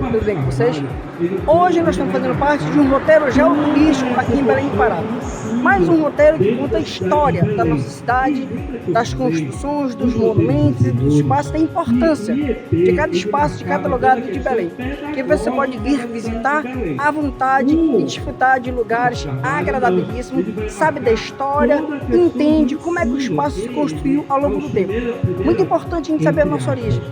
tudo bem com vocês? Hoje nós estamos fazendo parte de um roteiro geoturístico aqui em Belém do Pará. Mais um roteiro que conta a história da nossa cidade, das construções, dos monumentos e dos espaços, da importância de cada espaço, de cada lugar aqui de Belém. Que você pode vir visitar à vontade e desfrutar de lugares agradabilíssimos, sabe da história, entende como é que o espaço se construiu ao longo do tempo. Muito importante a gente saber a nossa origem.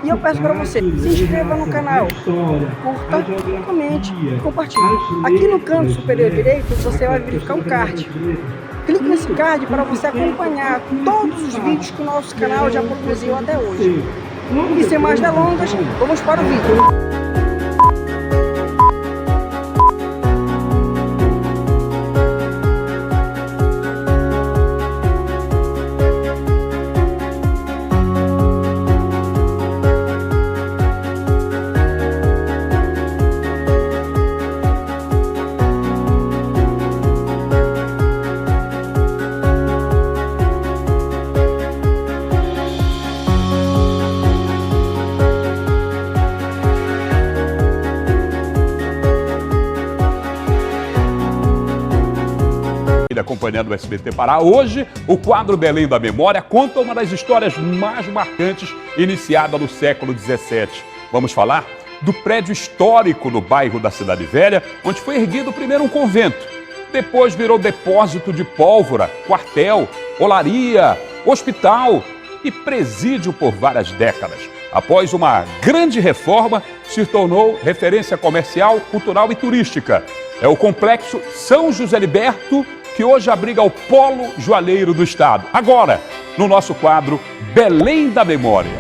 E eu peço para você, se inscreva no canal, curta, comente e compartilhe. Aqui no canto superior direito você vai verificar um card. Clique nesse card para você acompanhar todos os vídeos que o nosso canal já produziu até hoje. E sem mais delongas, vamos para o vídeo. Acompanhando o SBT Pará. Hoje, o quadro Belém da Memória conta uma das histórias mais marcantes iniciada no século XVII. Vamos falar do prédio histórico no bairro da Cidade Velha, onde foi erguido primeiro um convento. Depois virou depósito de pólvora, quartel, olaria, hospital e presídio por várias décadas. Após uma grande reforma, se tornou referência comercial, cultural e turística. É o complexo São José Liberto, que hoje abriga o polo joalheiro do estado. Agora, no nosso quadro Belém da Memória.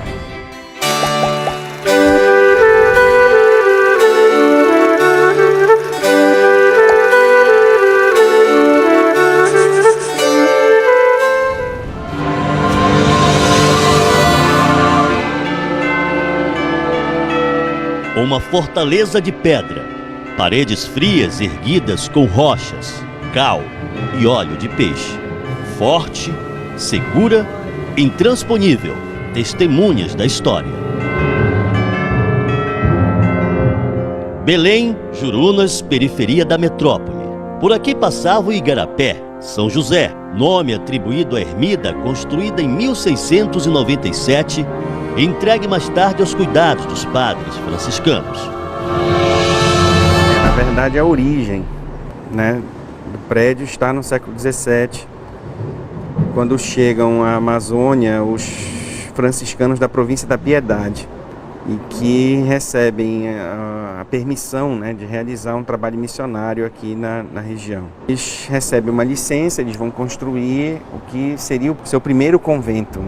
Uma fortaleza de pedra, paredes frias erguidas com rochas, cal e óleo de peixe. Forte, segura, intransponível, testemunhas da história. Belém, Jurunas, periferia da metrópole. Por aqui passava o Igarapé, São José, nome atribuído à ermida construída em 1697 e entregue mais tarde aos cuidados dos padres franciscanos. Na verdade, a origem, do prédio está no século XVII, quando chegam à Amazônia os franciscanos da província da Piedade e que recebem a permissão de realizar um trabalho missionário aqui na região. Eles recebem uma licença, eles vão construir o que seria o seu primeiro convento.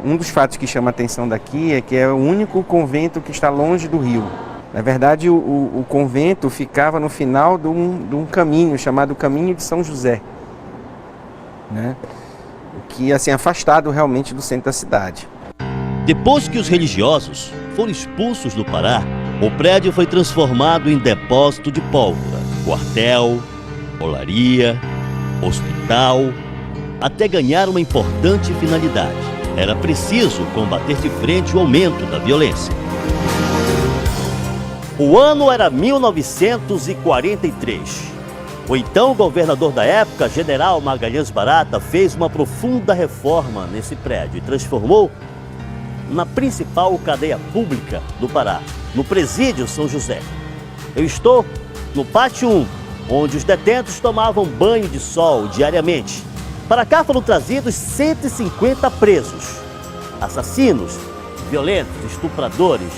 Um dos fatos que chama a atenção daqui é que é o único convento que está longe do rio. Na verdade, o convento ficava no final de um caminho chamado Caminho de São José, que assim afastado realmente do centro da cidade. Depois que os religiosos foram expulsos do Pará, o prédio foi transformado em depósito de pólvora, quartel, olaria, hospital, até ganhar uma importante finalidade. Era preciso combater de frente o aumento da violência. O ano era 1943. O então governador da época, General Magalhães Barata, fez uma profunda reforma nesse prédio e transformou na principal cadeia pública do Pará, no Presídio São José. Eu estou no Pátio 1, onde os detentos tomavam banho de sol diariamente. Para cá foram trazidos 150 presos, assassinos, violentos, estupradores,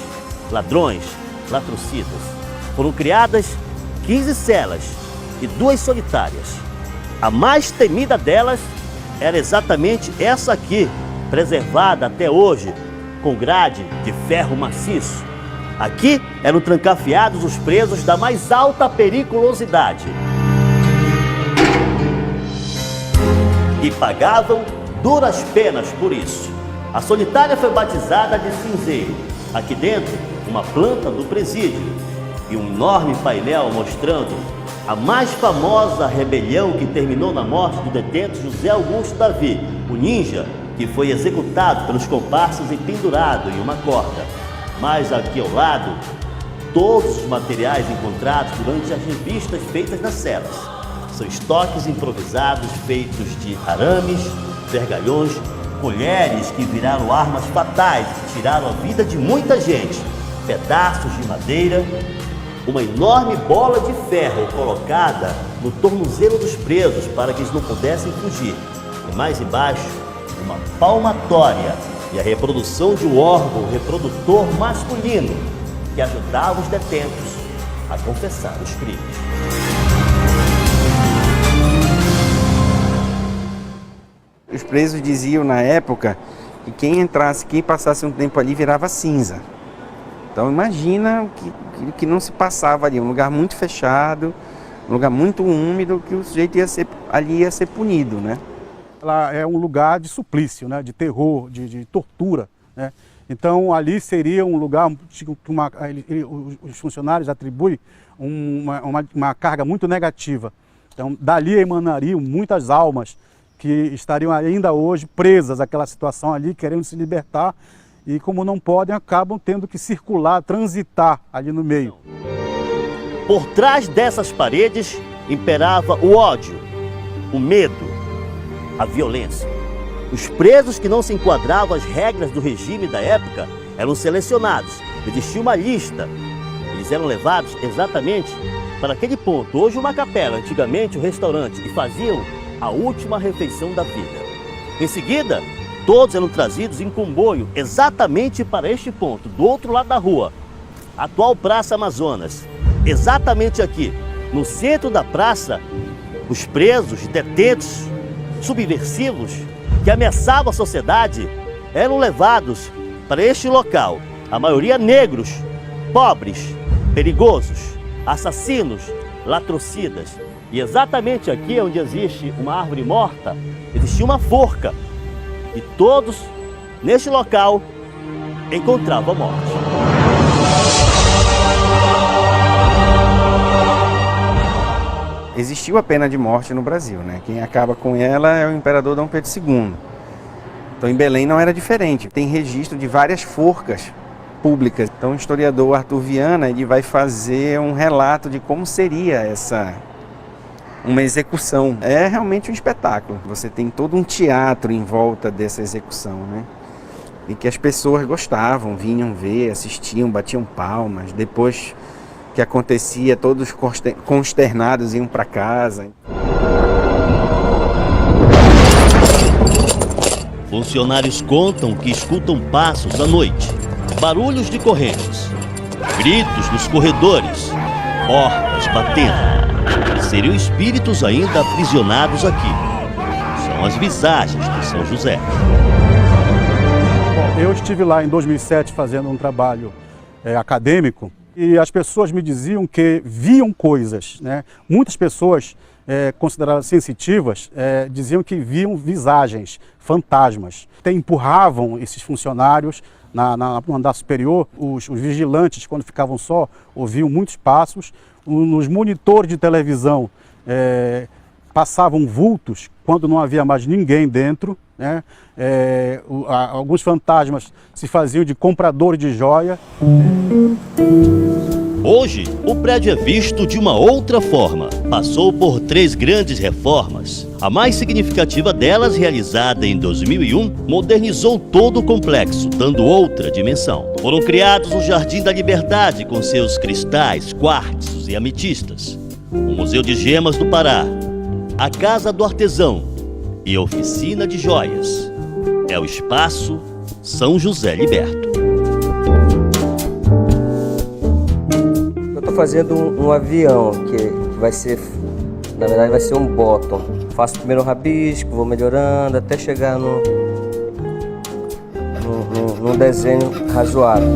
ladrões, latrocidas. Foram criadas 15 celas e 2 solitárias. A mais temida delas era exatamente essa aqui, preservada até hoje com grade de ferro maciço. Aqui eram trancafiados os presos da mais alta periculosidade e pagavam duras penas por isso. A solitária foi batizada de cinzeiro. Aqui dentro, uma planta do presídio e um enorme painel mostrando a mais famosa rebelião que terminou na morte do detento José Augusto Davi, o ninja que foi executado pelos comparsas e pendurado em uma corda. Mas aqui ao lado, todos os materiais encontrados durante as revistas feitas nas celas. São estoques improvisados feitos de arames, vergalhões, colheres que viraram armas fatais e tiraram a vida de muita gente, pedaços de madeira, uma enorme bola de ferro colocada no tornozelo dos presos para que eles não pudessem fugir. E mais embaixo, uma palmatória e a reprodução de um órgão reprodutor masculino que ajudava os detentos a confessar os crimes. Os presos diziam na época que quem entrasse, quem passasse um tempo ali virava cinza. Então imagina que não se passava ali, um lugar muito fechado, um lugar muito úmido, que o sujeito ali ia ser punido, né? Ela é um lugar de suplício, né? De terror, de tortura, né? Então ali seria um lugar que os funcionários atribuem uma carga muito negativa. Então dali emanariam muitas almas que estariam ainda hoje presas àquela situação ali, querendo se libertar, e como não podem, acabam tendo que circular, transitar ali no meio. Por trás dessas paredes imperava o ódio, o medo, a violência. Os presos que não se enquadravam às regras do regime da época eram selecionados. Existia uma lista. Eles eram levados exatamente para aquele ponto. Hoje uma capela, antigamente um restaurante, e faziam a última refeição da vida. Em seguida, todos eram trazidos em comboio exatamente para este ponto, do outro lado da rua, atual Praça Amazonas. Exatamente aqui, no centro da praça, os presos, detentos, subversivos, que ameaçavam a sociedade, eram levados para este local. A maioria negros, pobres, perigosos, assassinos, latrocidas. E exatamente aqui onde existe uma árvore morta, existia uma forca. E todos, neste local, encontravam a morte. Existiu a pena de morte no Brasil, né? Quem acaba com ela é o imperador Dom Pedro II. Então em Belém não era diferente. Tem registro de várias forcas públicas. Então o historiador Arthur Viana ele vai fazer um relato de como seria uma execução. É realmente um espetáculo. Você tem todo um teatro em volta dessa execução, né? E que as pessoas gostavam, vinham ver, assistiam, batiam palmas. Depois que acontecia, todos consternados iam para casa. Funcionários contam que escutam passos à noite, barulhos de correntes, gritos nos corredores, portas batendo. Seriam espíritos ainda aprisionados aqui. São as visagens de São José. Eu estive lá em 2007 fazendo um trabalho acadêmico e as pessoas me diziam que viam coisas, né? Muitas pessoas consideradas sensitivas diziam que viam visagens, fantasmas. Até empurravam esses funcionários no andar superior. Os vigilantes, quando ficavam só, ouviam muitos passos. Nos monitores de televisão passavam vultos quando não havia mais ninguém dentro, né? Alguns fantasmas se faziam de compradores de joia. Hoje, o prédio é visto de uma outra forma. Passou por 3 grandes reformas. A mais significativa delas, realizada em 2001, modernizou todo o complexo, dando outra dimensão. Foram criados o Jardim da Liberdade, com seus cristais, quartzos e ametistas, o Museu de Gemas do Pará, a Casa do Artesão e a Oficina de Joias. É o Espaço São José Liberto. Estou fazendo um avião que vai ser, na verdade vai ser um bottom. Faço primeiro um rabisco, vou melhorando até chegar num desenho razoável.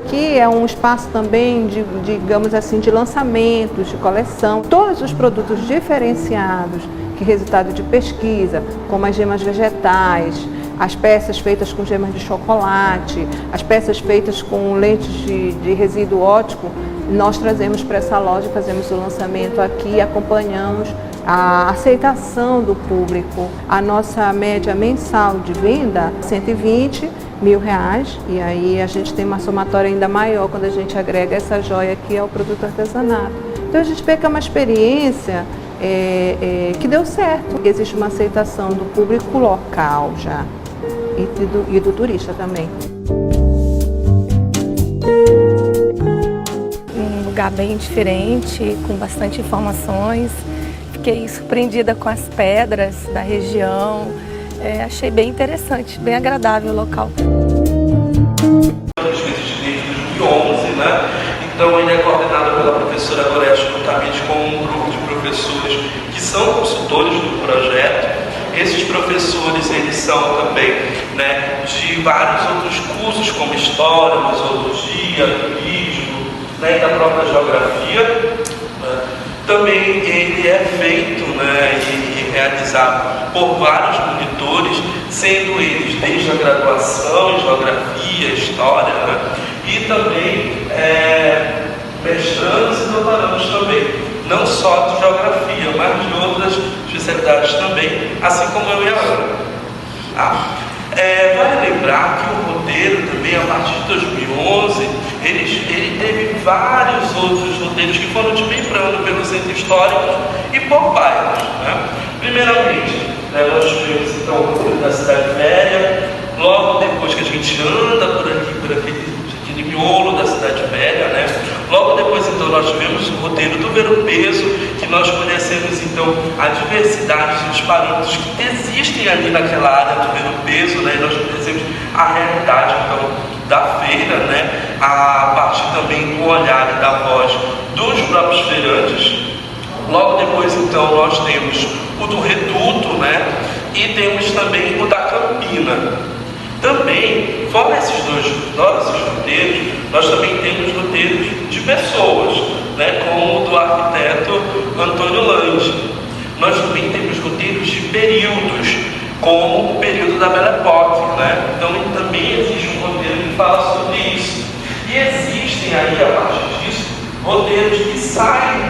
Aqui é um espaço também digamos assim, de lançamentos, de coleção. Todos os produtos diferenciados, que resultado de pesquisa, como as gemas vegetais, as peças feitas com gemas de chocolate, as peças feitas com lentes de resíduo óptico, nós trazemos para essa loja, fazemos o lançamento aqui e acompanhamos a aceitação do público. A nossa média mensal de venda, R$120 mil, e aí a gente tem uma somatória ainda maior quando a gente agrega essa joia aqui ao produto artesanato. Então a gente vê que é uma experiência que deu certo. Existe uma aceitação do público local já e do turista também. Um lugar bem diferente, com bastante informações. Fiquei surpreendida com as pedras da região. Achei bem interessante, bem agradável o local. Desde 2011, né? Então ele é coordenado pela professora Gorete juntamente com um grupo de professores que são consultores do projeto. Esses professores, eles são também, né, de vários outros cursos, como História, Museologia, Turismo, né, e da própria Geografia. Também ele é feito, né, e realizado por vários monitores, sendo eles desde a graduação em Geografia, História, né, e também mestrandos e doutorandos também, não só de Geografia, mas de outras especialidades também, assim como eu e a Ana. Vale lembrar que o roteiro também, a partir de 2011, ele teve vários outros roteiros que foram desmembrando pelo centro histórico e por bairros, né? Primeiramente, nós tivemos então o roteiro da Cidade Velha, logo depois que a gente anda por aquele miolo da Cidade Velha, né? Logo depois, então, nós tivemos o roteiro do Ver o Peso, que nós conhecemos, então, a diversidade dos parâmetros que existem ali naquela área do Ver o Peso, né? E nós conhecemos a realidade, então, da feira, né? A partir também do olhar e da voz dos próprios feirantes. Logo depois, então, nós temos o do Reduto, né? E temos também o da Campina. Também, fora esses roteiros, nós também temos roteiros de pessoas, né, como o do arquiteto Antônio Lange. Nós também temos roteiros de períodos, como o período da Belle Époque, né? Então também existe um roteiro que fala sobre isso. E existem aí, a partir disso, roteiros que saem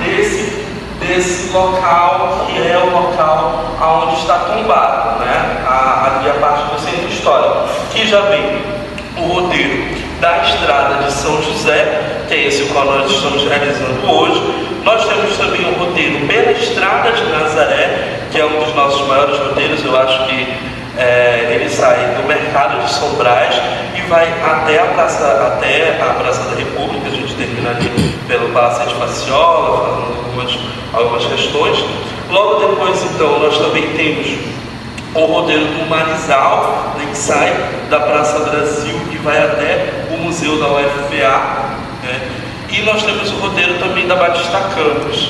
desse local, que é o local onde está tombado, né? Ali a parte do centro histórico, que já vem o roteiro da estrada de São José, que é esse qual nós estamos realizando hoje. Nós temos também o roteiro pela estrada de Nazaré, que é um dos nossos maiores roteiros. Eu acho que ele sai do mercado de São Brás e vai até a Praça da República. A gente termina ali pelo Palácio de Faciola, falando algumas questões. Logo depois, então, nós também temos o roteiro do Marizal, né, que sai da Praça Brasil e vai até o Museu da UFPA, né? E nós temos o roteiro também da Batista Campos,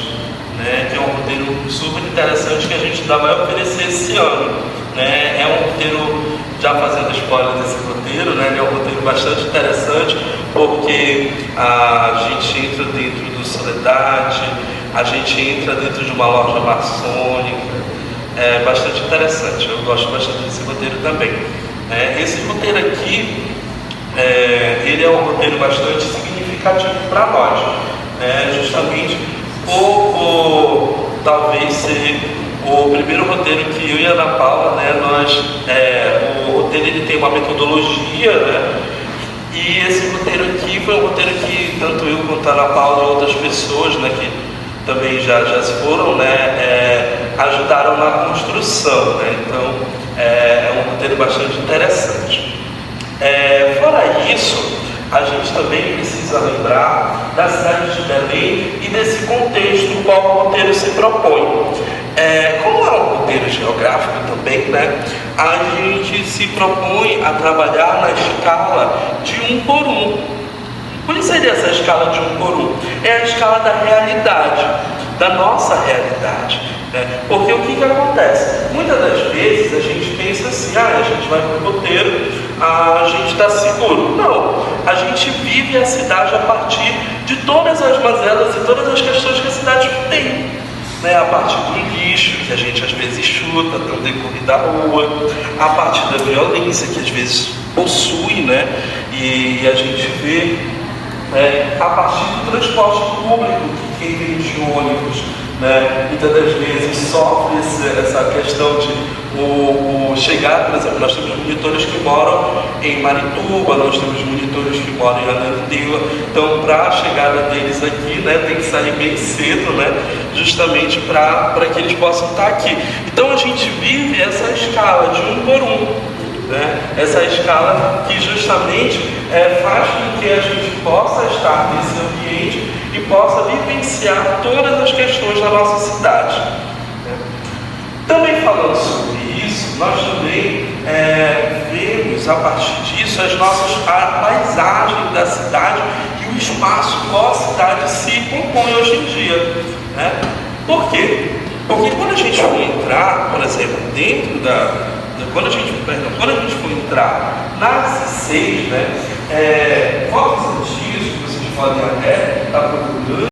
né, que é um roteiro super interessante que a gente ainda vai oferecer esse ano, né? É um roteiro, já fazendo spoiler desse roteiro, né? Ele é um roteiro bastante interessante, porque a gente entra dentro do Soledade, a gente entra dentro de uma loja maçônica. É bastante interessante, eu gosto bastante desse roteiro também. Esse roteiro aqui, ele é um roteiro bastante significativo para nós, justamente por talvez ser o primeiro roteiro que eu e a Ana Paula, né, o roteiro ele tem uma metodologia, né, e esse roteiro aqui foi um roteiro que tanto eu quanto a Ana Paula e outras pessoas, né, que também já se foram, né, ajudaram na construção, né? Então é um roteiro bastante interessante. Fora isso, a gente também precisa lembrar da cidade de Belém e desse contexto no qual o roteiro se propõe. Como é um roteiro geográfico também, né, a gente se propõe a trabalhar na escala de 1 por 1. Por que seria essa escala de 1 por 1? É a escala da realidade, da nossa realidade, né? Porque o que acontece? Muitas das vezes a gente pensa assim, a gente vai para o roteiro, a gente está seguro. Não, a gente vive a cidade a partir de todas as mazelas e todas as questões que a cidade tem, né? A partir do lixo, que a gente às vezes chuta no decorrer da rua, a partir da violência, que às vezes possui, né? E a gente vê a partir do transporte público, que quem vem de ônibus né? Muitas das vezes sofre essa questão de chegar, por exemplo, nós temos monitores que moram em Marituba, nós temos monitores que moram em Ananindeua, então para a chegada deles aqui, né, tem que sair bem cedo, né, justamente para que eles possam estar aqui. Então a gente vive essa escala de 1 por 1, né, essa escala que justamente faz com que a gente possa estar nesse ambiente e possa vivenciar todas as questões da nossa cidade. Também falando sobre isso, nós também vemos a partir disso a paisagem da cidade e o espaço qual a cidade se compõe hoje em dia, né? Por quê? Porque quando a gente for entrar, por exemplo, dentro quando a gente for entrar na C6, né, fotos antigos que vocês podem até estar procurando,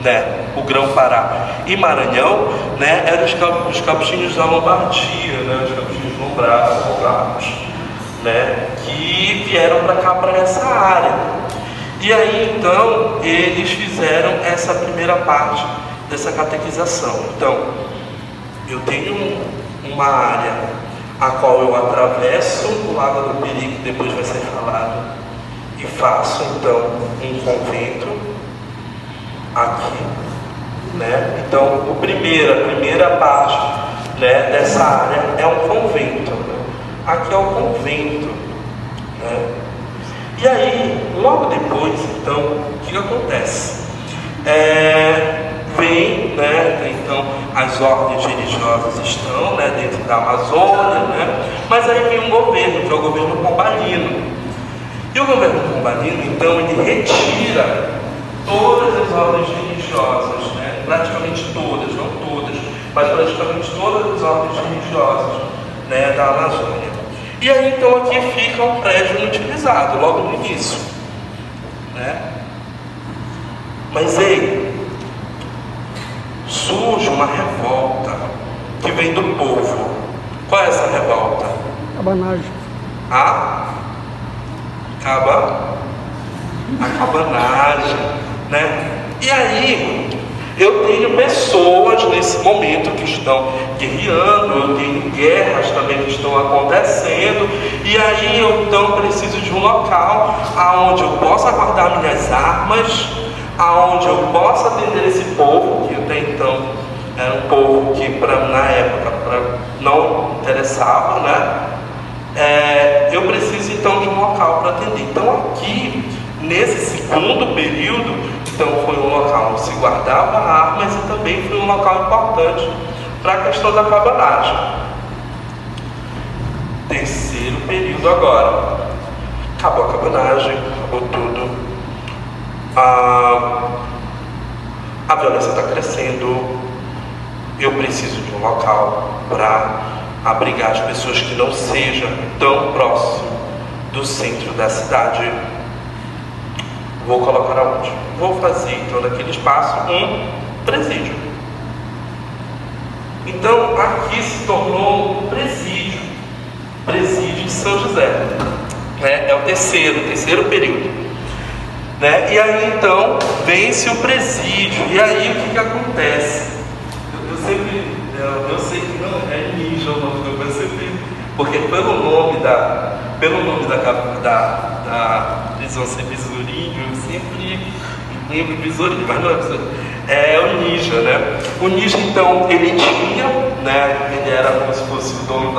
né, o Grão-Pará e Maranhão, né, eram os capuchinhos da Lombardia, né, os capuchinhos lombardos, né, que vieram para cá, para essa área. E aí, então, eles fizeram essa primeira parte dessa catequização. Então, eu tenho uma área a qual eu atravesso o Lago do Peri, que depois vai ser falado, e faço, então, um convento aqui, né? Então, a primeira parte, né, dessa área é um convento, né? Aqui é o convento, né? E aí, logo depois, então, o que acontece? Vem, né, então, as ordens religiosas estão, né, dentro da Amazônia, né? Mas aí vem um governo, que é o governo Pombalino. E o governo Pombalino, então, ele retira todas as ordens religiosas, né? Praticamente todas, não todas, mas praticamente todas as ordens religiosas, né, da Amazônia. E aí então aqui fica um prédio inutilizado, logo no início, né? Mas aí surge uma revolta que vem do povo. Qual é essa revolta? Cabanagem. A cabanagem, né? E aí eu tenho pessoas nesse momento que estão guerreando, eu tenho guerras também que estão acontecendo, e aí eu então preciso de um local aonde eu possa guardar minhas armas, aonde eu possa atender esse povo, que até então era um povo que na época não interessava, né? Eu preciso então de um local para atender. Então aqui, nesse segundo período, então foi um local onde se guardava armas e também foi um local importante para a questão da cabanagem. Terceiro período agora. Acabou a cabanagem, acabou tudo. A violência está crescendo. Eu preciso de um local para abrigar as pessoas que não seja tão próximo do centro da cidade. Vou colocar aonde? Vou fazer então naquele espaço um presídio. Então aqui se tornou um presídio de São José, né? É o terceiro período, né? E aí então vence o presídio. E aí o que acontece? Eu sei que não é ninja o nome do presídio, porque pelo nome da prisão ser besourinho, eu sempre lembro besourinho, mas não é besourinho, é o ninja, né? O ninja, então, ele tinha, né, ele era como se fosse o dono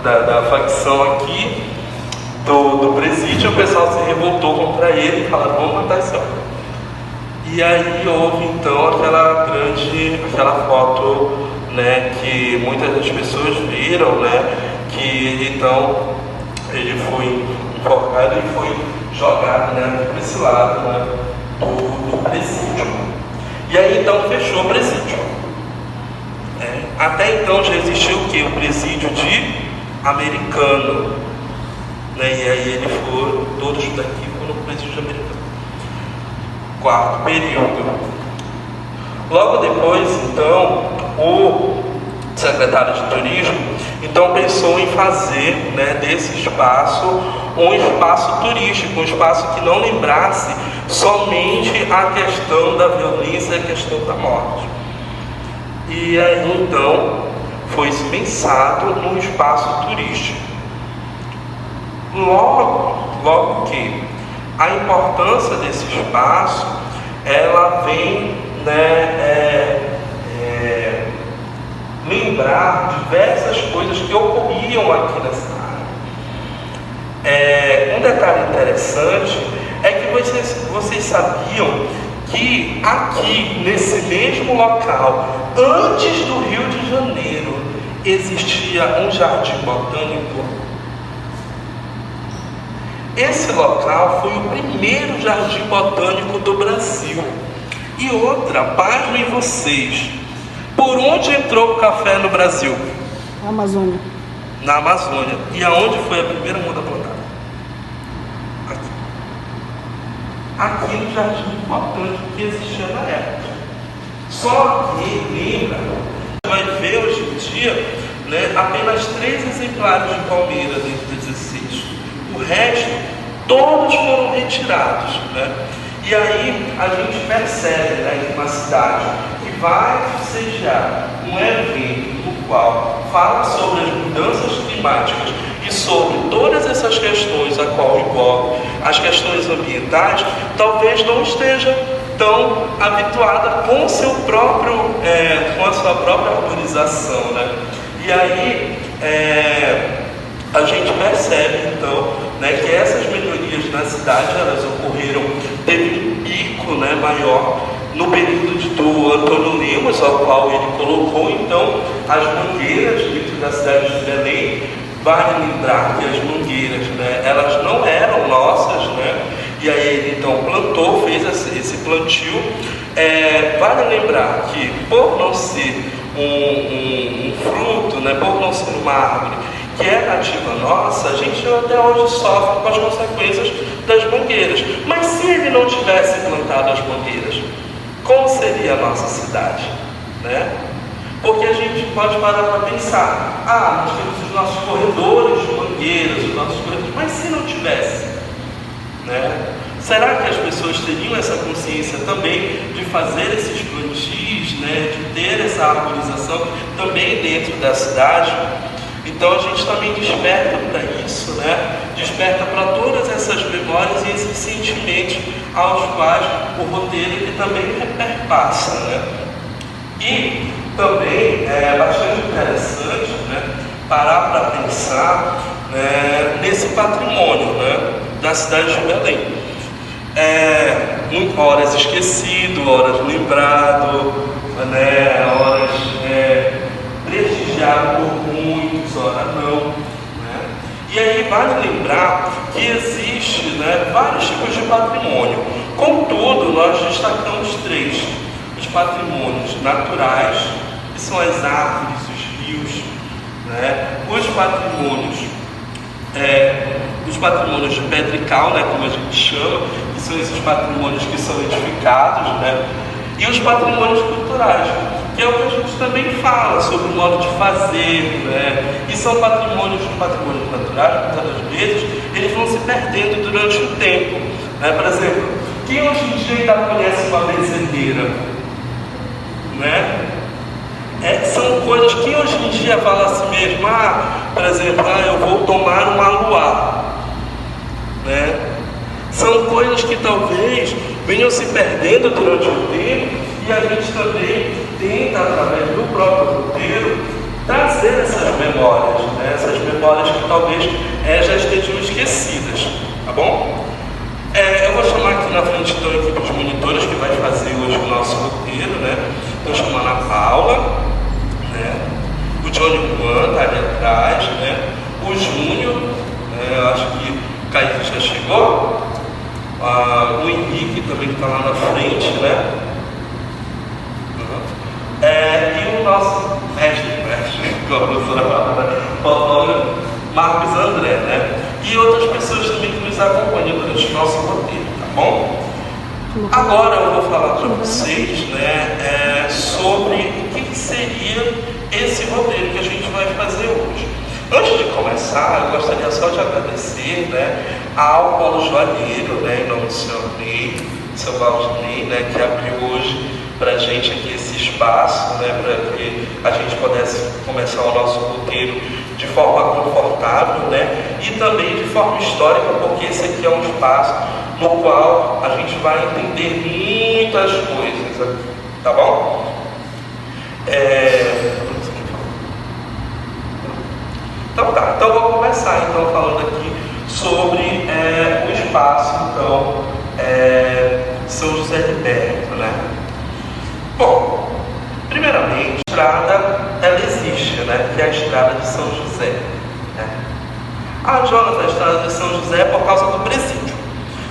da facção aqui do presídio. O pessoal se revoltou contra ele e falaram, vamos matar esse homem. E aí houve então aquela foto, né, que muitas das pessoas viram, né, que então ele foi enforcado e foi jogado, né, para esse lado, né, do presídio. E aí então fechou o presídio. Até então já existiu o quê? O presídio de Americano, né, e aí todos daqui foram no presídio de Americano. Quarto período. Logo depois, então, o secretário de turismo então pensou em fazer, né, desse espaço um espaço turístico, um espaço que não lembrasse somente a questão da violência e a questão da morte. E aí então foi-se pensado num espaço turístico. Logo que a importância desse espaço, ela vem, né, lembrar diversas coisas que ocorriam aqui nessa área. Um detalhe interessante é que vocês sabiam que aqui, nesse mesmo local, antes do Rio de Janeiro, existia um jardim botânico. Esse local foi o primeiro jardim botânico do Brasil. E outra, pasmem vocês, por onde entrou o café no Brasil? Na Amazônia. Na Amazônia. E aonde foi a primeira muda plantada? Aqui no jardim botânico que existia na época. Só que, lembra, você vai ver hoje em dia, né, apenas 3 exemplares de palmeira dentro de 16. O resto, todos foram retirados, né? E aí a gente percebe, né, que uma cidade que vai sediar um evento no qual fala sobre as mudanças climáticas e sobre todas essas questões a qual envolve as questões ambientais, talvez não esteja tão habituada com a sua própria arborização, né? E aí a gente percebe então, né, que essas melhorias na cidade, elas ocorreram, teve um pico, né, maior no período do Antônio Lemos, ao qual ele colocou então as mangueiras dentro da cidade de Belém. Vale lembrar que as mangueiras, né, elas não eram nossas, né? E aí ele então plantou, fez esse plantio. Vale lembrar que por não ser um fruto, né, por não ser uma árvore que é nativa nossa, a gente até hoje sofre com as consequências das mangueiras. Mas se ele não tivesse plantado as mangueiras, como seria a nossa cidade, né? Porque a gente pode parar para pensar, nós temos os nossos corredores de mangueiras, os nossos corredores, mas se não tivesse, né? Será que as pessoas teriam essa consciência também de fazer esses plantios, né? De ter essa arborização também dentro da cidade? Então a gente também desperta para isso, né? Desperta para todas essas memórias e esses sentimentos aos quais o roteiro ele também perpassa, né? E também é bastante interessante, né, parar para pensar, né, nesse patrimônio, né, da cidade de Belém. Horas esquecido, horas lembrado, né, horas prestigiado por muitos, horas não. Né? E aí vale lembrar que existe, né, vários tipos de patrimônio. Contudo, nós destacamos 3. Os patrimônios naturais, que são as árvores, os rios, né? Os patrimônios de pedra e cal, né, como a gente chama, que são esses patrimônios que são edificados, né? E os patrimônios culturais, que é o que a gente também fala sobre o modo de fazer, né? E são patrimônios naturais, muitas das vezes, eles vão se perdendo durante o tempo, né? Por exemplo, quem hoje em dia ainda conhece uma benzedeira, né? São coisas que hoje em dia fala assim mesmo, por exemplo, eu vou tomar uma luar, né? São coisas que talvez venham se perdendo durante o tempo e a gente também tenta, através do próprio roteiro, trazer essas memórias, né? Essas memórias que talvez já estejam esquecidas, tá bom? Eu vou chamar aqui na frente então a equipe de monitores que vai fazer hoje o nosso roteiro, né? Estou chamando a Paula, né? O Johnny Juan está ali atrás, né? O Júnior, né? Eu acho que o Kaique já chegou. O Henrique também está lá na frente, né? E o nosso mestre, com a professora Paula, fotógrafo Marcos André, né? E outras pessoas também que nos acompanham durante o nosso roteiro, tá bom? Agora eu vou falar para vocês, né, sobre o que seria esse roteiro que a gente vai fazer hoje. Antes de começar, eu gostaria só de agradecer, né, ao Paulo Joalheiro, né, em nome do Senhor Ney, seu Valdinei, né, que abriu hoje para a gente aqui esse espaço, né, para que a gente pudesse começar o nosso roteiro de forma confortável, né, e também de forma histórica, porque esse aqui é um espaço no qual a gente vai entender muitas coisas aqui, tá bom? Então tá, então eu vou começar então falando aqui sobre o espaço, então, São José de Bérito, né? Bom, primeiramente, a estrada, ela existe, né? Que é a estrada de São José, né? Jonas, a estrada de São José é por causa do presídio.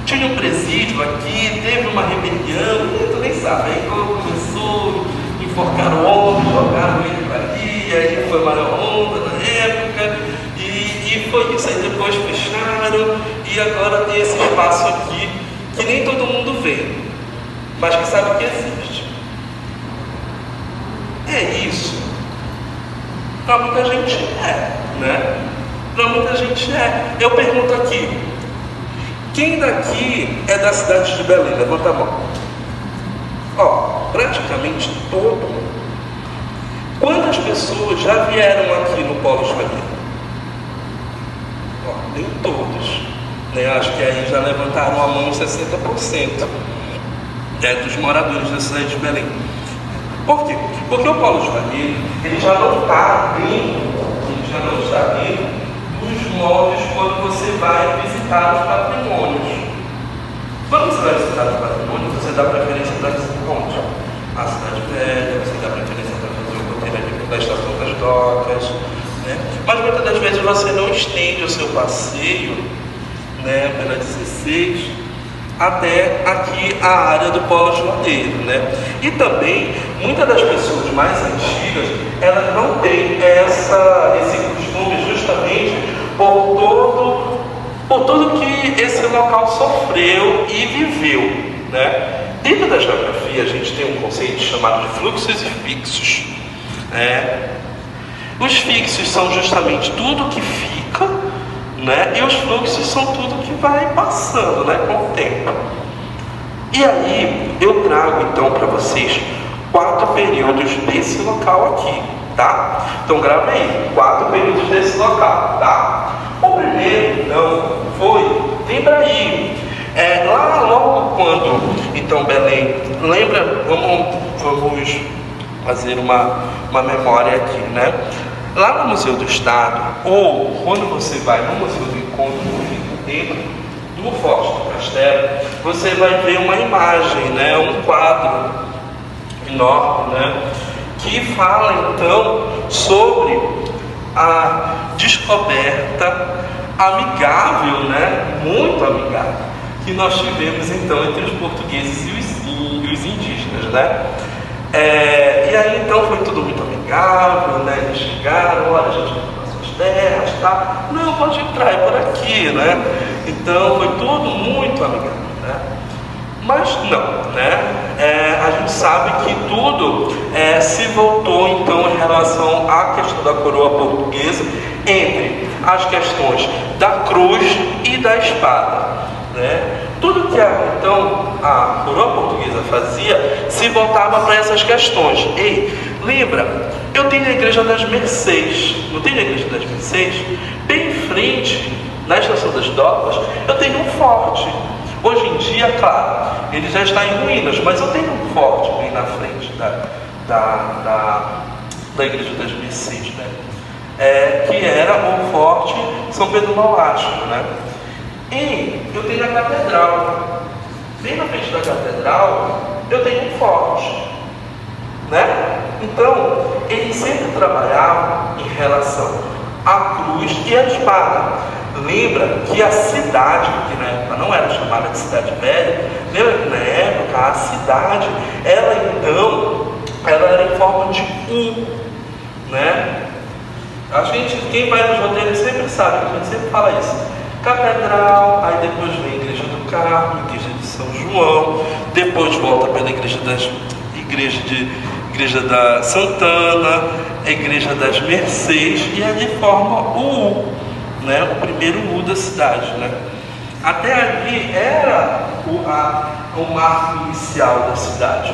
Tinha um presídio aqui, teve uma rebelião, tu nem sabe, aí começou, enforcaram o homem, jogaram ele para ali, aí foi uma onda na época, e foi isso. Aí depois fecharam, e agora tem esse espaço aqui, que nem todo mundo vê, mas que sabe que existe. É isso. Para muita gente né? Para muita gente Eu pergunto aqui, quem daqui é da cidade de Belém? Levanta a mão. Praticamente todo mundo. Quantas pessoas já vieram aqui no Polo Juvenil? Nem todos, né? Acho que aí já levantaram a mão 60%, né, dos moradores da cidade de Belém. Por quê? Porque o Polo Juvenil, ele já não está dentro dos moldes quando você vai visitar os patrimônios. Quando você vai visitar os patrimônios, você dá preferência para onde? A cidade velha, você dá preferência para fazer o roteiro da estação das docas, né? Mas muitas das vezes você não estende o seu passeio, né, pela 16 até aqui a área do Polo Juazeiro, né? E também muitas das pessoas mais antigas, elas não têm esse costume justamente por tudo que esse local sofreu e viveu, né? Dentro da geografia a gente tem um conceito chamado de fluxos e fixos, né? Os fixos são justamente tudo que fica, né? E os fluxos são tudo que vai passando, né, com o tempo. E aí eu trago então para vocês 4 períodos desse local aqui, tá? Então grave aí, 4 períodos desse local, tá? O primeiro então lembra aí, lá logo quando então Belém, lembra, vamos fazer uma memória aqui, né? Lá no Museu do Estado, ou quando você vai no Museu do Encontro, dentro do Forte do Castelo, você vai ver uma imagem, né? Um quadro enorme, né? Que fala então sobre a descoberta amigável, né? Muito amigável, que nós tivemos então entre os portugueses e os indígenas, né? E aí então foi tudo muito amigável, né? Eles chegaram, olha, a gente vai para suas terras, tá? Não, pode entrar, é por aqui, né? Então foi tudo muito amigável, né? Mas não, né? A gente sabe que tudo se voltou então em relação à questão da coroa portuguesa, entre as questões da cruz e da espada, né? Tudo que então a coroa portuguesa fazia se voltava para essas questões. Ei, lembra, eu tenho a Igreja das Mercês, não tem a Igreja das Mercês? Bem em frente, na Estação das Docas, eu tenho um forte. Hoje em dia, claro, ele já está em ruínas, mas eu tenho um forte bem na frente da Igreja das Mercês, né? Que era o Forte São Pedro Nolasco, né? E eu tenho a catedral. Bem na frente da catedral, eu tenho um forte, né? Então, eles sempre trabalhavam em relação à cruz e à espada. Lembra que a cidade, que na época não era chamada de cidade velha, lembra que na época a cidade, ela era em forma de U, né? A gente, quem vai nos roteiros sempre sabe, a gente sempre fala isso. Catedral, aí depois vem a Igreja do Carmo, Igreja de São João, depois volta pela Igreja da Santana, a Igreja das Mercês, e aí forma o U, né? O primeiro U da cidade, né? Até ali era o marco inicial da cidade.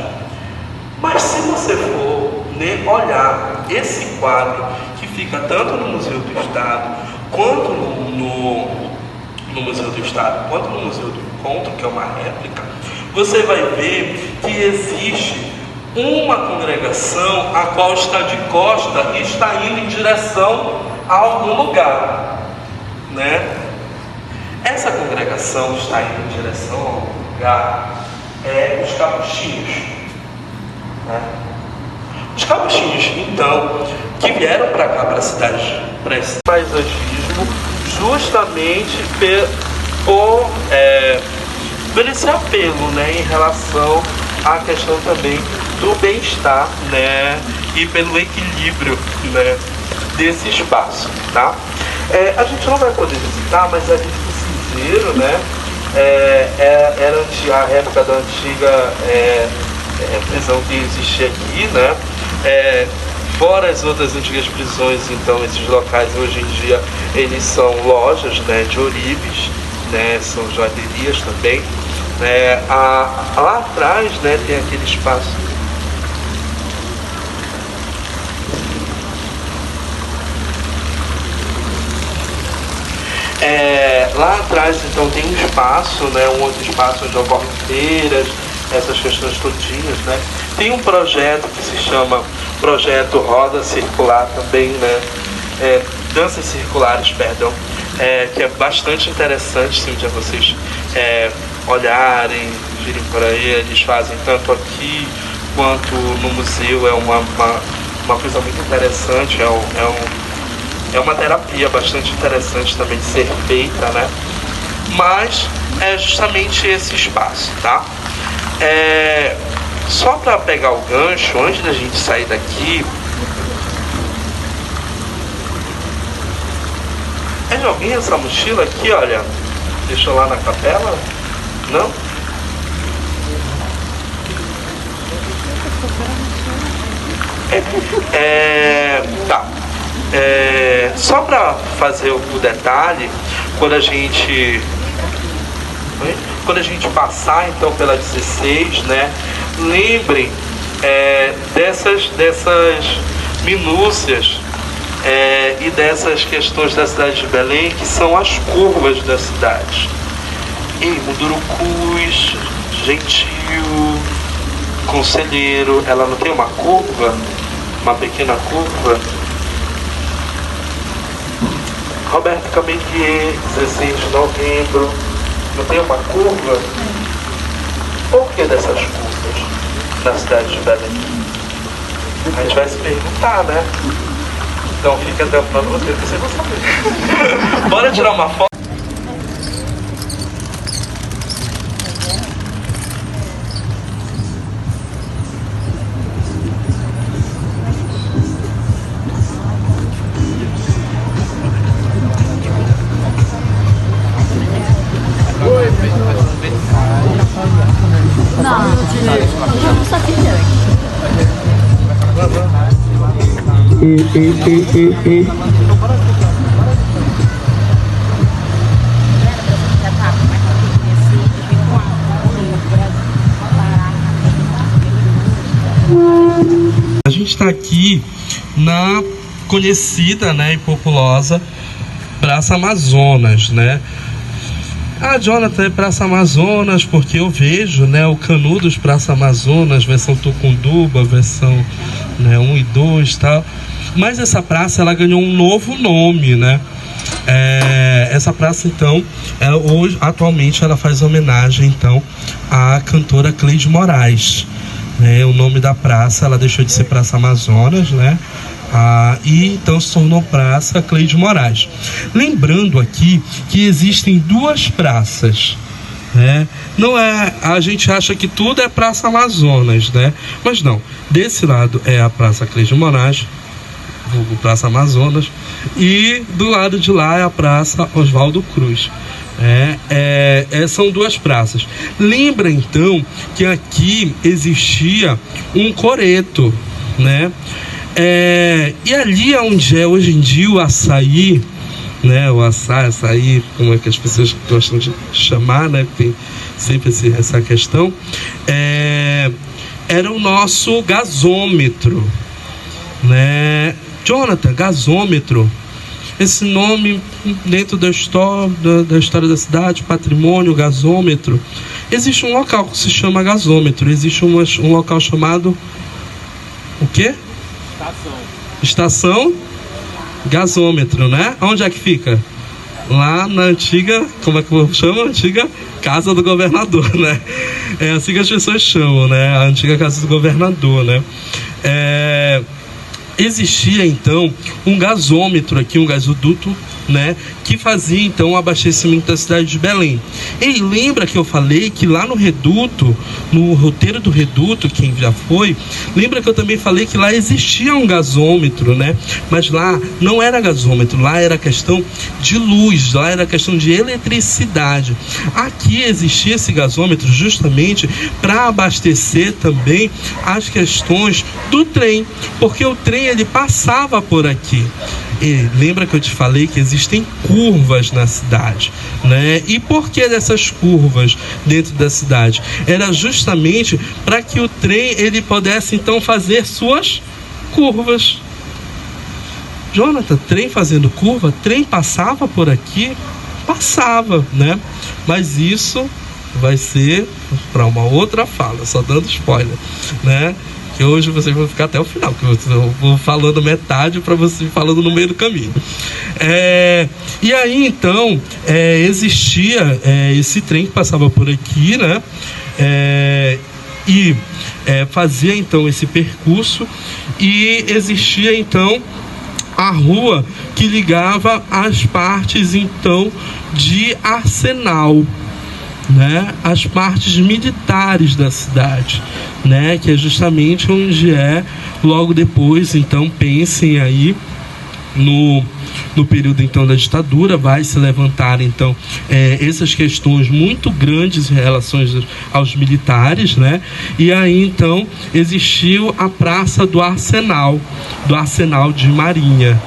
Mas se você for olhar esse quadro, que fica tanto no Museu do Estado, quanto no Museu do Estado, quanto no Museu do Encontro, que é uma réplica, você vai ver que existe uma congregação a qual está de costa e está indo em direção a algum lugar, né? Essa congregação está indo em direção a algum lugar, os capuchinhos, né? Os capuchinhos, então, que vieram para cá, para a cidade, para esse paisagismo, justamente por esse apelo, né, em relação à questão também do bem-estar, né, e pelo equilíbrio, né, desse espaço, tá? A gente não vai poder visitar, mas a gente do cinzeiro, né, era a época da antiga prisão que existia aqui, né? Fora as outras antigas prisões, então esses locais hoje em dia eles são lojas, né, de ourives, né, são joalherias também, né? Lá atrás, né, tem aquele espaço. Lá atrás, então, tem um espaço, né, um outro espaço onde ocorrem feiras, essas questões todinhas, né? Tem um projeto que se chama Projeto Roda Circular também, né? Danças Circulares, perdão, que é bastante interessante, se um dia vocês olharem, virem por aí, eles fazem tanto aqui quanto no museu, é uma coisa muito interessante, é uma terapia bastante interessante também de ser feita, né? Mas é justamente esse espaço, tá? Só para pegar o gancho, antes da gente sair daqui, é de alguém essa mochila aqui, olha? Deixou lá na capela? Não? Tá. Só para fazer o detalhe, quando a gente passar então pela 16, né, lembrem dessas minúcias e dessas questões da cidade de Belém, que são as curvas da cidade. Mundurucus, Gentil, Conselheiro, ela não tem uma curva, uma pequena curva? Roberto Camelier, 16 de novembro, não tem uma curva? Por que dessas curvas na cidade de Belém? A gente vai se perguntar, né? Então fica até o final do roteiro que você vai saber. Bora tirar uma foto? A gente está aqui na conhecida, né, e populosa Praça Amazonas, né? Jonathan, é Praça Amazonas porque eu vejo, né, o Canudos Praça Amazonas, versão Tucunduba, versão, né, 1 e 2 e tal. Mas essa praça, ela ganhou um novo nome, né? Essa praça, então, hoje, atualmente, ela faz homenagem, então, à cantora Cleide Moraes. O nome da praça, ela deixou de ser Praça Amazonas, né? E então se tornou Praça Cleide Moraes. Lembrando aqui que existem duas praças, né? Não a gente acha que tudo é Praça Amazonas, né? Mas não, desse lado é a Praça Cleide Moraes, Praça Amazonas, e do lado de lá é a Praça Oswaldo Cruz. São duas praças. Lembra então que aqui existia um coreto, né? E ali onde é hoje em dia o açaí, né, o açaí, como é que as pessoas gostam de chamar, né, tem sempre essa questão, era o nosso gasômetro, né? Jonathan, gasômetro, esse nome dentro da história da cidade, patrimônio, gasômetro. Existe um local que se chama gasômetro, existe um local chamado o quê? Estação gasômetro, né? Onde é que fica? Lá na antiga, como é que eu chamo? Antiga Casa do Governador, né? É assim que as pessoas chamam, né? A antiga Casa do Governador, né? Existia então um gasômetro aqui, um gasoduto, né, que fazia então o abastecimento da cidade de Belém. E lembra que eu falei que lá no reduto, no roteiro do reduto, quem já foi, lembra que eu também falei que lá existia um gasômetro, né? Mas lá não era gasômetro, lá era questão de luz, lá era questão de eletricidade. Aqui existia esse gasômetro justamente para abastecer também as questões do trem, porque o trem ele passava por aqui. E lembra que eu te falei que existem curvas na cidade, né? E por que dessas curvas dentro da cidade? Era justamente para que o trem ele pudesse então fazer suas curvas. Jonathan, trem fazendo curva, trem passava por aqui? Passava, né? Mas isso vai ser para uma outra fala, só dando spoiler, né? Que hoje vocês vão ficar até o final, que eu vou falando metade para você falando no meio do caminho. E aí então existia esse trem que passava por aqui, né? Fazia então esse percurso, e existia então a rua que ligava as partes então de Arsenal, né, as partes militares da cidade, né, que é justamente onde logo depois, então pensem aí no período então da ditadura, vai se levantar então essas questões muito grandes em relação aos militares, né? E aí então existiu a Praça do Arsenal de Marinha,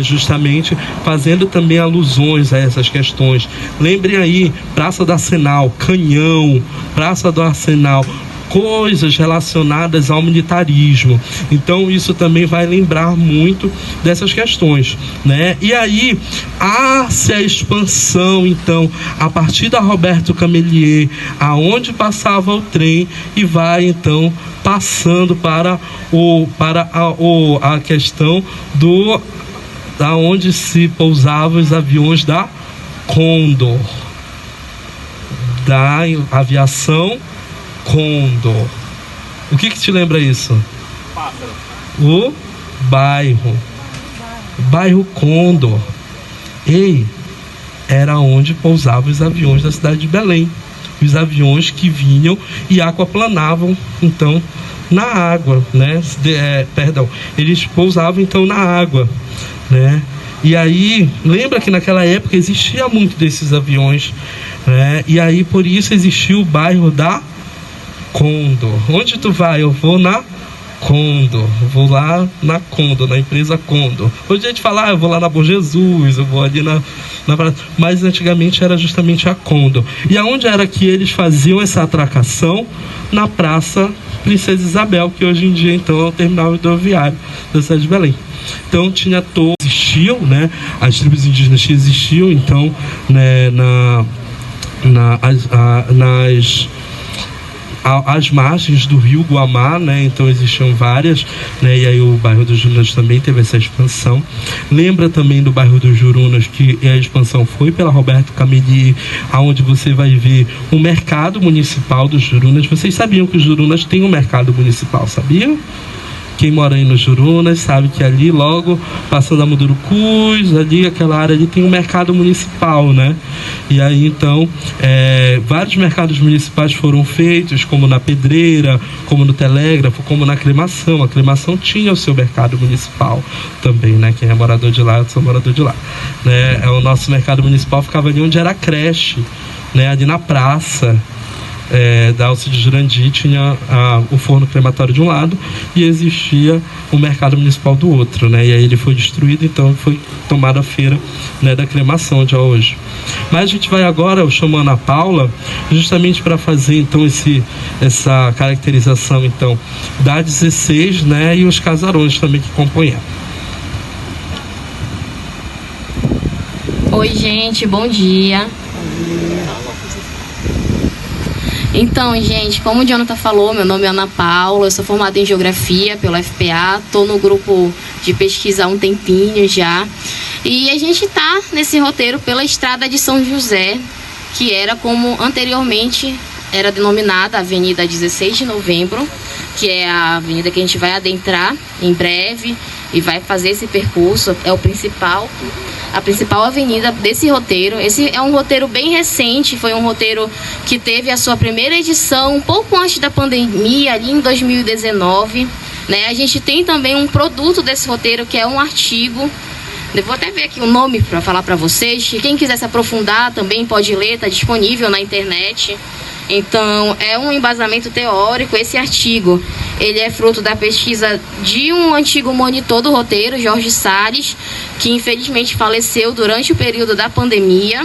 justamente fazendo também alusões a essas questões. Lembrem aí, Praça do Arsenal, Canhão, Praça do Arsenal, coisas relacionadas ao militarismo. Então isso também vai lembrar muito dessas questões, né? E aí há-se a expansão então a partir da Roberto Camelier, aonde passava o trem, e vai então passando para a questão da onde se pousavam os aviões da Condor, da aviação Condor. O que te lembra isso? Pássaro. O bairro Condor. Era onde pousavam os aviões da cidade de Belém. Os aviões que vinham e aquaplanavam então na água, né? Eles pousavam então na água, né? E aí, lembra que naquela época existia muito desses aviões, né? E aí por isso existiu o bairro da Condor. Onde tu vai? Eu vou na Condor. Vou lá na Condor, na empresa Condor. Hoje a gente fala, eu vou lá na Bom Jesus, eu vou ali na mas antigamente era justamente a Condor. E aonde era que eles faziam essa atracação? Na Praça Princesa Isabel, que hoje em dia então é o terminal rodoviário da cidade de Belém. Então existiam, né? As tribos indígenas que existiam então, né, as margens do rio Guamá, né? Então existiam várias, né? E aí o bairro dos Jurunas também teve essa expansão. Lembra também do bairro dos Jurunas, que a expansão foi pela Roberto Camelier, aonde você vai ver o mercado municipal dos Jurunas. Vocês sabiam que os Jurunas têm um mercado municipal, sabiam? Quem mora aí nos Jurunas sabe que ali, logo passando a Mundurucus, ali aquela área ali tem um mercado municipal, né? E aí então vários mercados municipais foram feitos, como na Pedreira, como no Telégrafo, como na Aclimação. A Aclimação tinha o seu mercado municipal também, né? Quem é morador de lá, eu sou morador de lá, né? O nosso mercado municipal ficava ali onde era a creche, né? Ali na praça, da Alcides Jurandir tinha o forno crematório de um lado e existia o mercado municipal do outro, né? E aí ele foi destruído, então foi tomada a feira, né, da cremação de hoje. Mas a gente vai agora chamando a Paula justamente para fazer então essa caracterização então da 16, né, e os casarões também que compõem ela. Oi, gente, bom dia. Então, gente, como o Jonathan falou, meu nome é Ana Paula, eu sou formada em Geografia pela FPA, estou no grupo de pesquisa há um tempinho já. E a gente está nesse roteiro pela Estrada de São José, que era como anteriormente era denominada Avenida 16 de Novembro, que é a avenida que a gente vai adentrar em breve e vai fazer esse percurso, é a principal avenida desse roteiro. Esse é um roteiro bem recente, foi um roteiro que teve a sua primeira edição um pouco antes da pandemia, ali em 2019. Né? A gente tem também um produto desse roteiro, que é um artigo. Eu vou até ver aqui o nome para falar para vocês, que quem quiser se aprofundar também pode ler, está disponível na internet. Então, é um embasamento teórico. Esse artigo, ele é fruto da pesquisa de um antigo monitor do roteiro, Jorge Salles, que infelizmente faleceu durante o período da pandemia.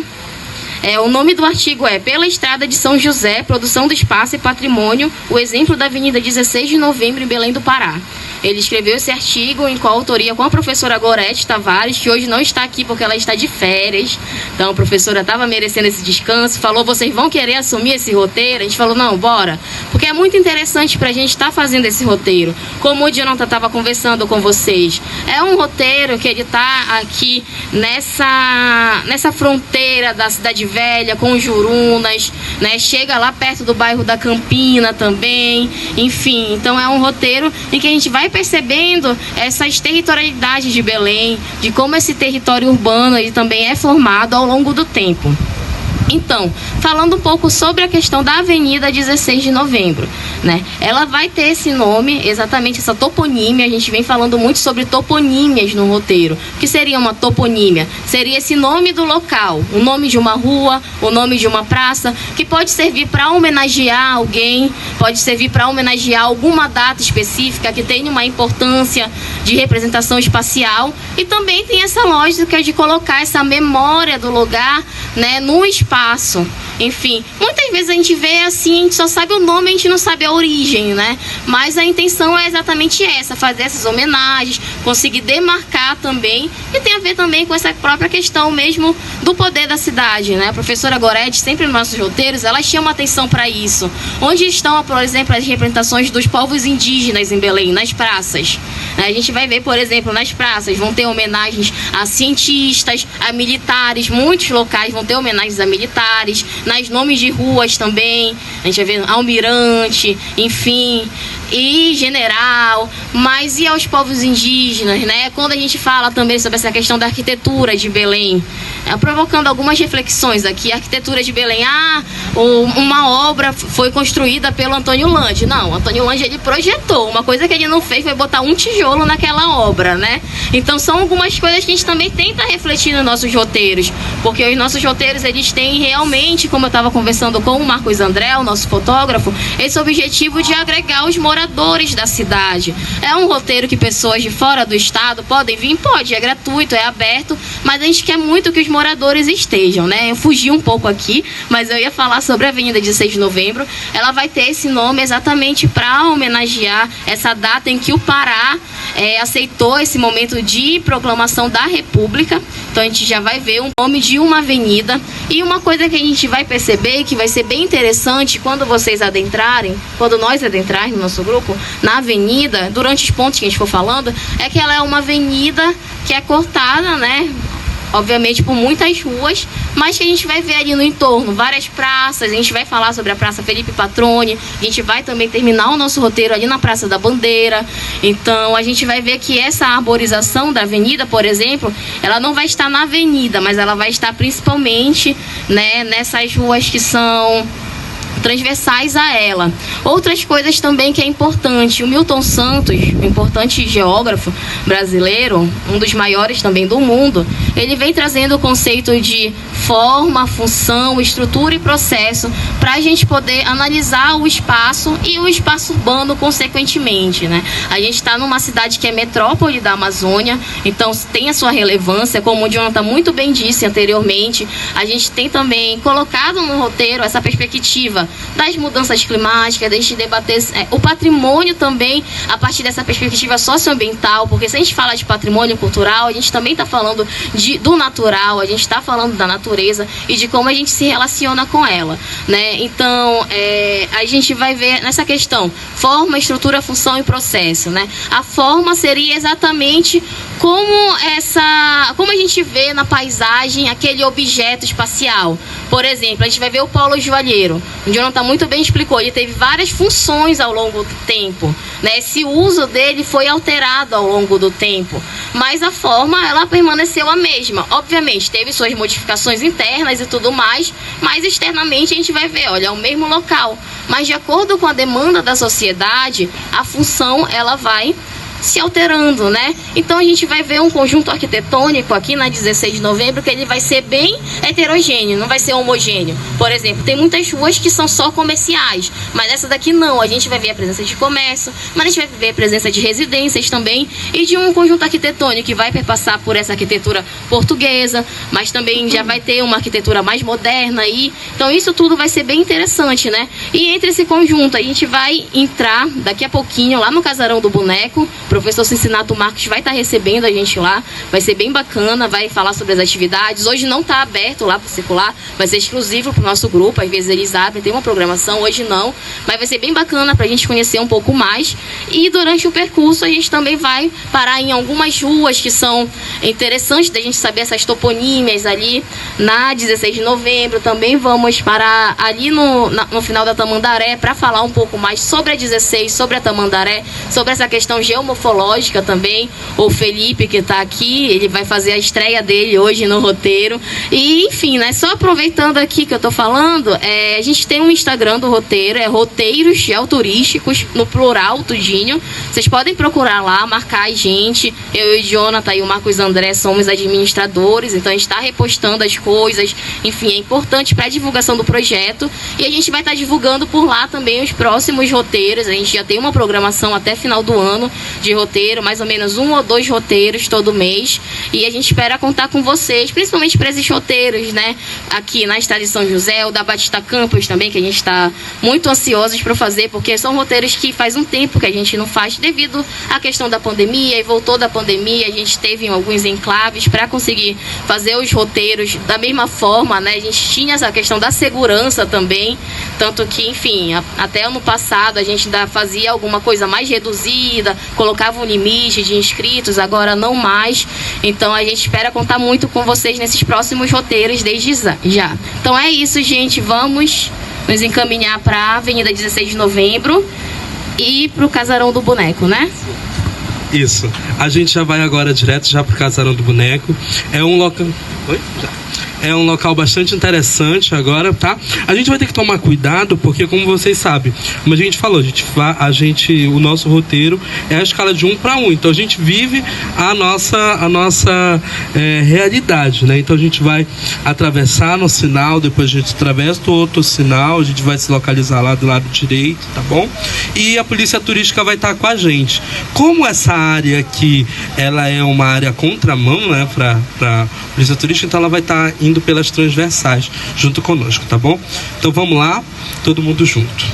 O nome do artigo é Pela Estrada de São José, Produção do Espaço e Patrimônio, o exemplo da Avenida 16 de Novembro em Belém do Pará. Ele escreveu esse artigo em coautoria com a professora Gorete Tavares, que hoje não está aqui porque ela está de férias. Então a professora estava merecendo esse descanso, falou, vocês vão querer assumir esse roteiro? A gente falou, não, bora. Porque é muito interessante para a gente estar fazendo esse roteiro. Como o Jonathan estava conversando com vocês, é um roteiro que ele está aqui nessa fronteira da Cidade Velha, com Jurunas, né? Chega lá perto do bairro da Campina também, enfim. Então é um roteiro em que a gente vai percebendo essas territorialidades de Belém, de como esse território urbano ele também é formado ao longo do tempo. Então, falando um pouco sobre a questão da Avenida 16 de Novembro, né? Ela vai ter esse nome, exatamente essa toponímia. A gente vem falando muito sobre toponímias no roteiro. O que seria uma toponímia? Seria esse nome do local, o nome de uma rua, o nome de uma praça, que pode servir para homenagear alguém, pode servir para homenagear alguma data específica que tenha uma importância de representação espacial, e também tem essa lógica de colocar essa memória do lugar, né, no espaço. Enfim, muitas vezes a gente vê assim, a gente só sabe o nome, a gente não sabe a origem, né? Mas a intenção é exatamente essa, fazer essas homenagens, conseguir demarcar também, e tem a ver também com essa própria questão mesmo do poder da cidade, né? A professora Gorete, sempre nos nossos roteiros, ela chama atenção para isso. Onde estão, por exemplo, as representações dos povos indígenas em Belém, nas praças? A gente vai ver, por exemplo, nas praças, vão ter homenagens a cientistas, a militares, muitos locais vão ter homenagens a militares, nas nomes de ruas também, a gente vai ver Almirante, enfim, e General, mas e aos povos indígenas, né? Quando a gente fala também sobre essa questão da arquitetura de Belém, provocando algumas reflexões aqui, a arquitetura de Belém, uma obra foi construída pelo Antônio Lande. Não, o Antônio Lande, ele projetou, uma coisa que ele não fez foi botar um tijolo naquela obra, né? Então são algumas coisas que a gente também tenta refletir nos nossos roteiros, porque os nossos roteiros, eles têm realmente, como eu estava conversando com o Marcos André, o nosso fotógrafo, esse objetivo de agregar os moradores da cidade. É um roteiro que pessoas de fora do estado podem vir? Pode, é gratuito, é aberto, mas a gente quer muito que os moradores estejam, né? Eu fugi um pouco aqui, mas eu ia falar sobre a Avenida 16 de Novembro. Ela vai ter esse nome exatamente para homenagear essa data em que o Pará aceitou esse momento de proclamação da República. Então a gente já vai ver o nome de uma avenida. E uma coisa que a gente vai perceber, que vai ser bem interessante quando vocês adentrarem, quando nós adentrarmos no nosso grupo, na avenida, durante os pontos que a gente for falando, é que ela é uma avenida que é cortada, né? Obviamente por muitas ruas, mas que a gente vai ver ali no entorno várias praças. A gente vai falar sobre a Praça Felipe Patroni, a gente vai também terminar o nosso roteiro ali na Praça da Bandeira. Então a gente vai ver que essa arborização da avenida, por exemplo, ela não vai estar na avenida, mas ela vai estar principalmente, né, nessas ruas que são transversais a ela. Outras coisas também que é importante, o Milton Santos, um importante geógrafo brasileiro, um dos maiores também do mundo, ele vem trazendo o conceito de forma, função, estrutura e processo para a gente poder analisar o espaço e o espaço urbano consequentemente, né? A gente está numa cidade que é metrópole da Amazônia, então tem a sua relevância, como o Jonathan muito bem disse anteriormente, a gente tem também colocado no roteiro essa perspectiva das mudanças climáticas, de a gente debater o patrimônio também a partir dessa perspectiva socioambiental, porque se a gente fala de patrimônio cultural, a gente também está falando do natural, a gente está falando da natureza e de como a gente se relaciona com ela, né? Então, a gente vai ver nessa questão forma, estrutura, função e processo, né? A forma seria exatamente como a gente vê na paisagem aquele objeto espacial. Por exemplo, a gente vai ver o polo joalheiro. O Jonathan muito bem explicou, ele teve várias funções ao longo do tempo, né? Esse uso dele foi alterado ao longo do tempo, mas a forma, ela permaneceu a mesma. Obviamente, teve suas modificações internas e tudo mais, mas externamente a gente vai ver, olha, é o mesmo local. Mas de acordo com a demanda da sociedade, a função, ela vai se alterando, né? Então a gente vai ver um conjunto arquitetônico aqui na 16 de novembro que ele vai ser bem heterogêneo, não vai ser homogêneo. Por exemplo, tem muitas ruas que são só comerciais, mas essa daqui não. A gente vai ver a presença de comércio, mas a gente vai ver a presença de residências também e de um conjunto arquitetônico que vai perpassar por essa arquitetura portuguesa, mas também já vai ter uma arquitetura mais moderna aí. Então isso tudo vai ser bem interessante, né? E entre esse conjunto a gente vai entrar daqui a pouquinho lá no Casarão do Boneco. O professor Cincinato Marques vai estar recebendo a gente lá, vai ser bem bacana, vai falar sobre as atividades. Hoje não está aberto lá para circular, vai ser exclusivo para o nosso grupo, às vezes eles abrem, tem uma programação, hoje não, mas vai ser bem bacana para a gente conhecer um pouco mais. E durante o percurso a gente também vai parar em algumas ruas que são interessantes da gente saber essas toponímias ali na 16 de novembro. Também vamos parar ali no final da Tamandaré para falar um pouco mais sobre a 16, sobre a Tamandaré, sobre essa questão geomorfológica também. O Felipe, que está aqui, ele vai fazer a estreia dele hoje no roteiro. E enfim, né, só aproveitando aqui que eu tô falando, a gente tem um Instagram do roteiro, é Roteiros Geoturísticos, no plural, tudinho. Vocês podem procurar lá, marcar a gente. Eu e o Jonathan e o Marcos André somos administradores, então a gente está repostando as coisas. Enfim, é importante para a divulgação do projeto. E a gente vai estar divulgando por lá também os próximos roteiros. A gente já tem uma programação até final do ano de roteiro, mais ou menos 1 ou 2 roteiros todo mês, e a gente espera contar com vocês, principalmente para esses roteiros, né, aqui na Estrada de São José, o da Batista Campos também, que a gente está muito ansiosos para fazer, porque são roteiros que faz um tempo que a gente não faz, devido à questão da pandemia, e voltou da pandemia, a gente teve alguns enclaves para conseguir fazer os roteiros da mesma forma, né, a gente tinha essa questão da segurança também, tanto que, enfim, até ano passado a gente ainda fazia alguma coisa mais reduzida, colocava um limite de inscritos, agora não mais. Então a gente espera contar muito com vocês nesses próximos roteiros desde já. Então é isso, gente. Vamos nos encaminhar para a Avenida 16 de Novembro e para o Casarão do Boneco, né? Isso. A gente já vai agora direto já pro Casarão do Boneco. É um local... Oi? Já. É um local bastante interessante agora, tá? A gente vai ter que tomar cuidado, porque como vocês sabem, como a gente falou, o nosso roteiro é a escala de 1 para 1. Então a gente vive a nossa realidade, né? Então a gente vai atravessar no sinal, depois a gente atravessa o outro sinal, a gente vai se localizar lá do lado direito, tá bom? E a polícia turística vai estar com a gente. Como essa área aqui, ela é uma área contramão, né, para polícia turística, então ela vai estar indo pelas transversais junto conosco, tá bom? Então vamos lá, todo mundo junto.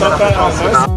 só para mais